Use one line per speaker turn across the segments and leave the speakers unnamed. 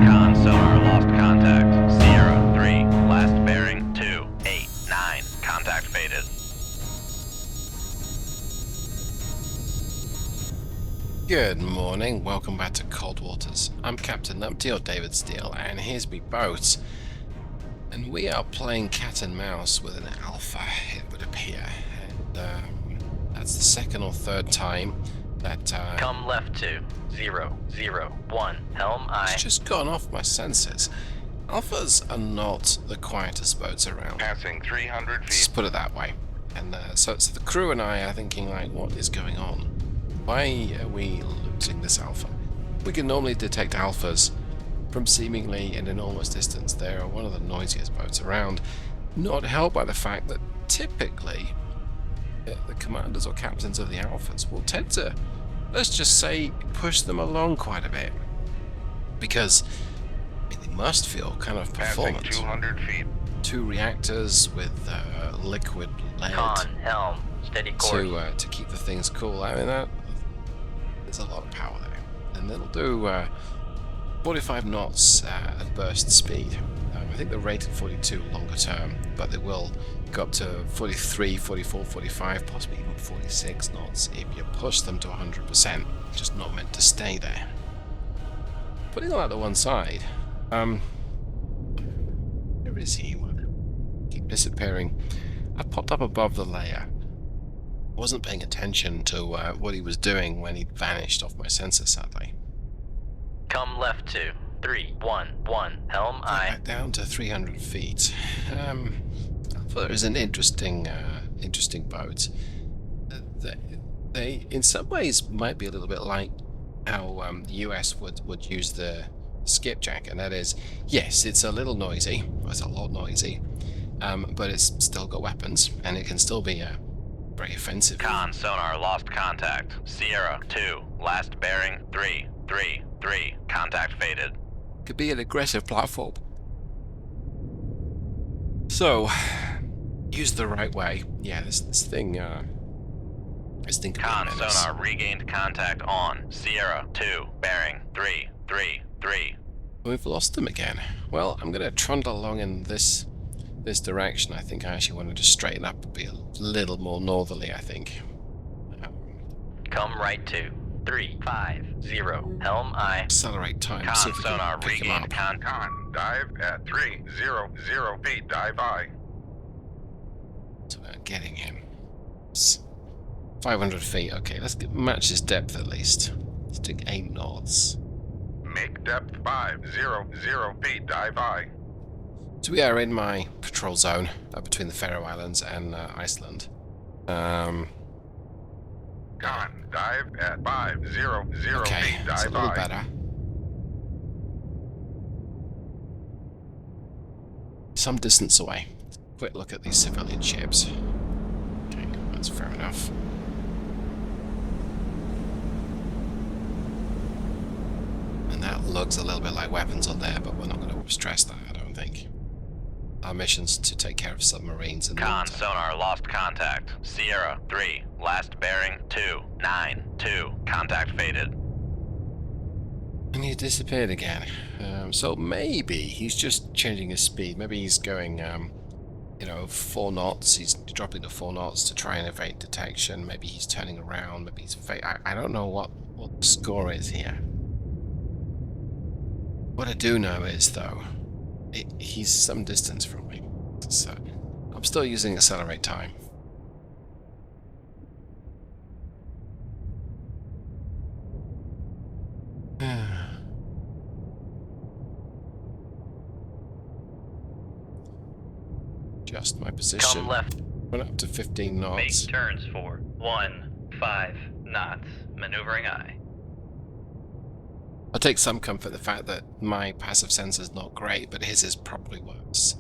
Con sonar lost contact. Sierra 3, last bearing 289. Contact faded.
Good morning, welcome back to Cold Waters. I'm Captain Numpty, or David Steele, and here's me boat. And we are playing cat and mouse with an Alpha, it would appear. And that's the second or third time that
Come left to 001. Helm I.
it's just gone off my senses. Alphas are not the quietest boats around.
Passing 300
Let's
feet.
put it that way. And so the crew and I are thinking, like, what is going on? Why are we losing this Alpha? We can normally detect Alphas from seemingly an enormous distance. They are one of the noisiest boats around, not helped by the fact that typically the commanders or captains of the Alphas will tend to, let's just say, push them along quite a bit. Because they must feel kind of
Passing
performance.
200 feet.
2 reactors with liquid lead
Con helm. Steady course.
to keep the things cool. I mean, there's a lot of power there, and it'll do 45 knots at burst speed. I think they're rated 42 longer term, but they will go up to 43, 44, 45, possibly even 46 knots if you push them to 100%. Just not meant to stay there. Putting all that to one side, where is he? Keep disappearing. I popped up above the layer. Wasn't paying attention to what he was doing when he vanished off my sensor, sadly.
Come left to 311. Helm I.
Back down to 300 feet. I thought it was an interesting boat. They, in some ways, might be a little bit like how the US would use the skipjack, and that is, yes, it's a little noisy. It's a lot noisy, but it's still got weapons, and it can still be very offensive.
Con sonar lost contact. Sierra 2, last bearing 333. Contact faded.
Could be an aggressive platform. So, use the right way. Yeah, this thing could be a
Con
menace.
sonar regained contact on Sierra 2, bearing 333.
We've lost them again. Well, I'm gonna trundle along in this direction. I think I actually wanted to straighten up and be a little more northerly, I think.
Come right to 350. Helm I.
Accelerate time.
Con
See if we can
sonar
pick him
regained
up.
Con, dive at 300 feet. Dive I.
So we're getting him. 500 feet. Okay, let's match his depth at least. Let's do 8 knots.
Make depth 500 feet. Dive I.
So we are in my patrol zone between the Faroe Islands and Iceland.
Con, dive at 500
Okay,
feet.
it's a
Dive
little
I.
better. Some distance away. Quick look at these civilian ships. Okay, that's fair enough. And that looks a little bit like weapons on there, but we're not going to stress that, I don't think. Our mission's to take care of submarines and
Con sonar lost contact. Sierra 3, last bearing 292. Contact faded.
And he disappeared again. So maybe he's just changing his speed. Maybe he's going, 4 knots. He's dropping to 4 knots to try and evade detection. Maybe he's turning around. Maybe he's... I don't know what the score is here. What I do know is, though, he's some distance from me. So I'm still using accelerate time. Adjust my position.
Come left.
Went up to 15 knots.
Make turns for 15 knots. Maneuvering I.
I take some comfort in the fact that my passive sensor is not great, but his is probably worse.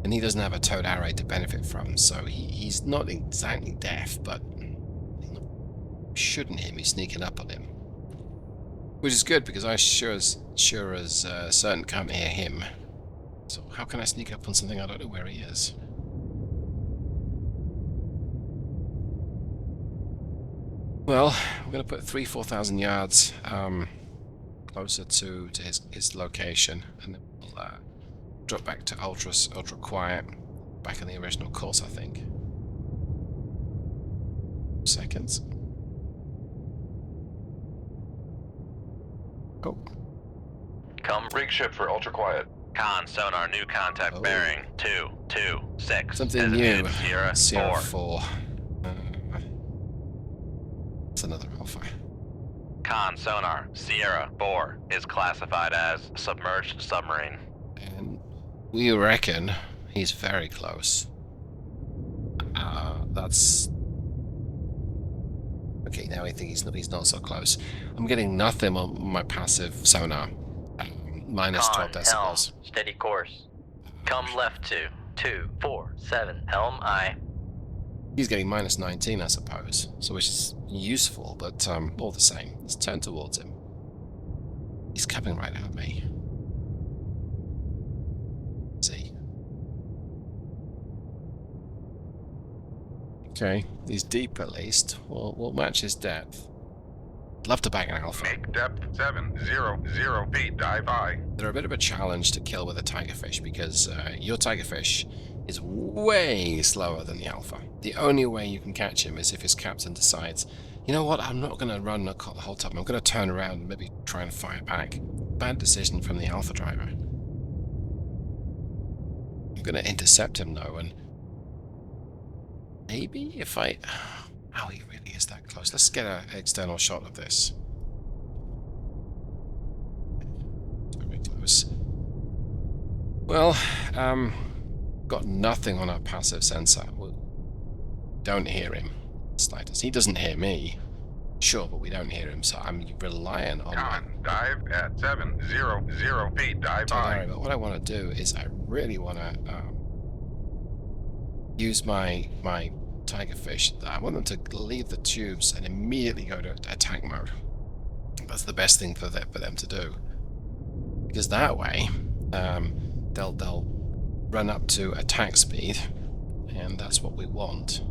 And he doesn't have a towed array to benefit from, so he's not exactly deaf, but shouldn't hear me sneaking up on him. Which is good, because I sure as certain can't hear him. So how can I sneak up on something I don't know where he is? Well, we're going to put 4,000 yards closer to his location, and then we'll drop back to ultra quiet, back on the original course, I think. Seconds. Oh.
Come
Rig ship for ultra quiet.
con sonar new contact bearing 226.
Something new.
Designated
Sierra 4.
4.
It's another Alpha.
Con sonar Sierra 4 is classified as submerged submarine.
And we reckon he's very close. That's... Okay, now I think he's not so close. I'm getting nothing on my passive sonar. Minus 12
Con,
decibels.
helm, steady course. Come left to 247, helm I.
He's getting minus 19, I suppose. So which is useful, but all the same. Let's turn towards him. He's coming right at me. See. Okay, he's deep at least. We'll match his depth. Love to bag an Alpha.
Make depth 700 feet. Dive high.
They're a bit of a challenge to kill with a Tigerfish because your Tigerfish is way slower than the Alpha. The only way you can catch him is if his captain decides, you know what, I'm not going to run the whole time, I'm going to turn around and maybe try and fire back. Bad decision from the Alpha driver. I'm going to intercept him though, and maybe if I... Oh, he really is that close. Let's get an external shot of this. Very close. Well, got nothing on our passive sensor. We don't hear him. Slightest. He doesn't hear me. Sure, but we don't hear him, so I'm relying on my...
Con, dive at 700 feet. Dive high.
But what I want to do is I really want to use my Tigerfish. I want them to leave the tubes and immediately go to attack mode. That's the best thing for them to do, because that way they'll run up to attack speed, and that's what we want.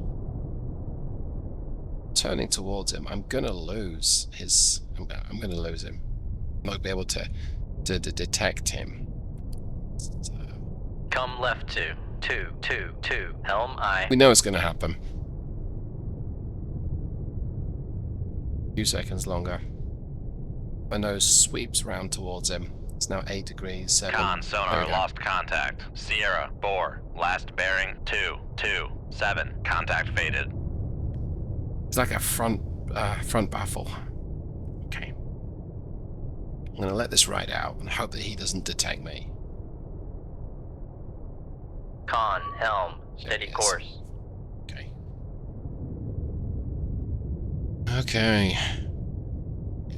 Turning towards him, I'm gonna lose his. I'm gonna lose him. I'm not gonna be able to detect him. So,
Come left to 222, helm I.
we know it's gonna happen. Few seconds longer. My nose sweeps round towards him. It's now 8 degrees, 7.
Con
There
sonar
we go.
lost contact. Sierra 4, last bearing 227. Contact faded.
It's like a front baffle. Okay. I'm gonna let this ride out and hope that he doesn't detect me.
Con, helm, steady
Yes.
course.
Okay. Okay.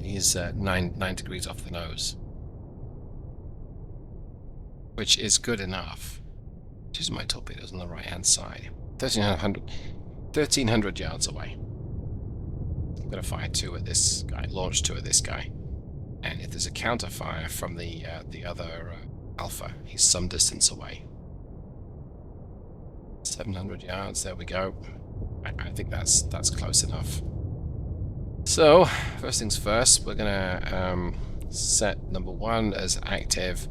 He's 9 degrees off the nose, which is good enough. Choosing my torpedoes on the right hand side. 1,300 yards away. I'm gonna fire 2 at this guy, launch 2 at this guy, and if there's a counterfire from the other Alpha, he's some distance away. 700 yards. There we go. I think that's close enough. So first things first, we're gonna set number 1 as active.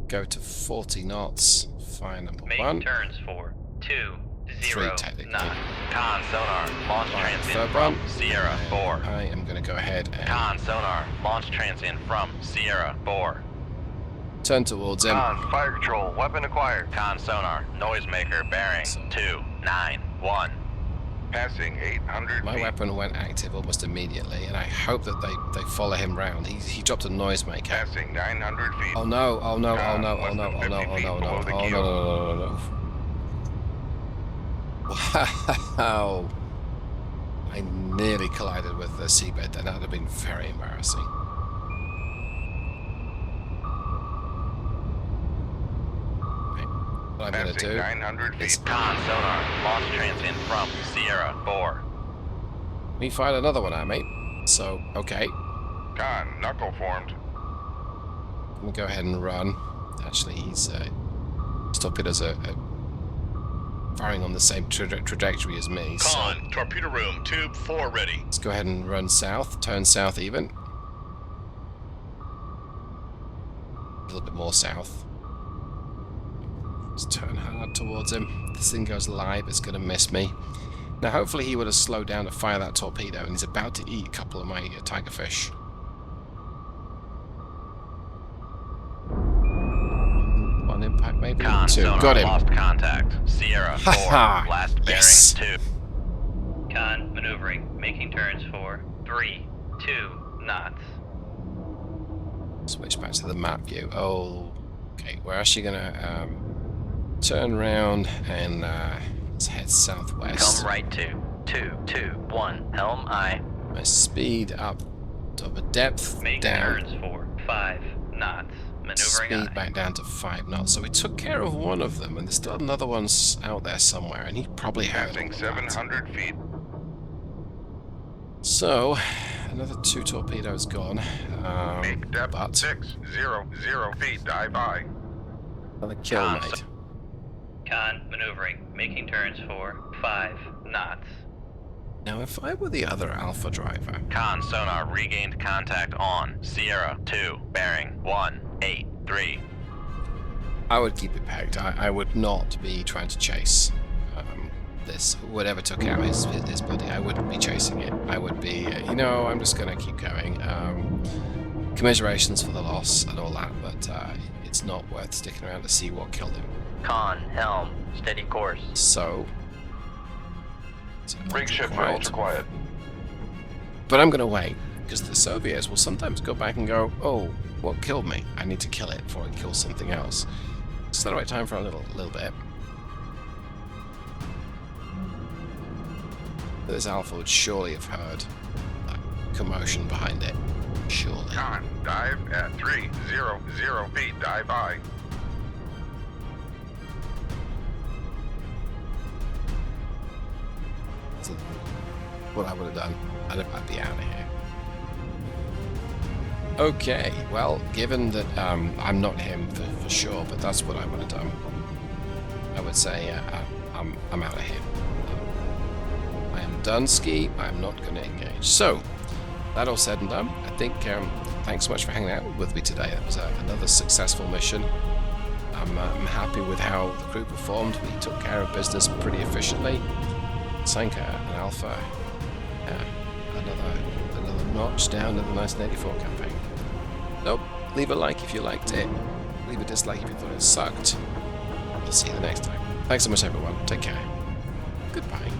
Go to 40 knots. Fire number 1.
turns for
3 technically.
209.
Con sonar launch
Fire the
transient
third
from
one.
Sierra 4.
I am gonna go ahead and
Con sonar launch transient from Sierra 4.
turn towards him.
Fire control. Weapon acquired.
Con sonar noisemaker bearing 291.
Passing 800
My
feet.
weapon went active almost immediately, and I hope that they follow him round. He dropped a noisemaker.
Passing 900 feet.
Oh no, oh no, oh no, oh no, oh no, oh no, oh no, oh no, no, no, no, no. Wow. I nearly collided with the seabed then. That would have been very embarrassing. Okay. What I'm going to
Passing
do
900
is
feet.
Con sonar launch transient from Sierra 4.
he fired another one at me. So, okay.
Con, knuckle formed.
I'm going to go ahead and run. Actually, his torpedoes are firing on the same trajectory as me. So
Con, torpedo room, tube 4 ready.
let's go ahead and run south, turn south even. A little bit more south. Let's turn hard towards him. If this thing goes live, it's going to miss me. Now, hopefully he would have slowed down to fire that torpedo, and he's about to eat a couple of my Tigerfish. One impact, maybe?
Con,
Two.
sonar
Got him.
lost contact. Sierra 4,
Ha-ha.
last bearing
Yes.
2.
Con, maneuvering, making turns for 3, 2 knots.
Switch back to the map view. Oh, okay. We're actually gonna turn around and let's head southwest.
Come right to 2, 2, 1, helm I.
My speed up to a depth
Making
down.
turns for 5 knots. Maneuvering
Speed
I.
back down to 5 knots. So we took care of one of them, and there's still another one's out there somewhere, and he probably heard
Passing
all that.
700 feet.
So another 2 torpedoes gone.
Make depth
But
600 feet. Dive by.
another kill,
Con,
mate.
Con, maneuvering, making turns for 5 knots.
Now, if I were the other Alpha driver,
Con, sonar regained contact on Sierra 2, bearing 183.
I would keep it pegged. I would not be trying to chase this. Whatever took out his buddy, I wouldn't be chasing it. I would be, you know, I'm just going to keep going. Commiserations for the loss and all that, but it's not worth sticking around to see what killed him.
Con, helm, steady course.
So
Rig shift for
quiet.
ultra quiet.
But I'm going to wait, because the Soviets will sometimes go back and go, oh, what killed me? I need to kill it before it kills something else. It's the right time for a little bit. This Alpha would surely have heard that commotion behind it. Surely.
Con, dive at 300 feet. Dive by.
So what I would have done, I'd be out of here. Okay, well, given that I'm not him for sure, but that's what I would have done. I would say I'm out of here. I am done ski. I'm not going to engage. So, that all said and done, I think thanks so much for hanging out with me today. That was another successful mission. I'm happy with how the crew performed. We took care of business pretty efficiently. Sank an Alpha. Another notch down in the 1984 campaign. Nope. Leave a like if you liked it. Leave a dislike if you thought it sucked. We'll see you the next time. Thanks so much, everyone. Take care. Goodbye.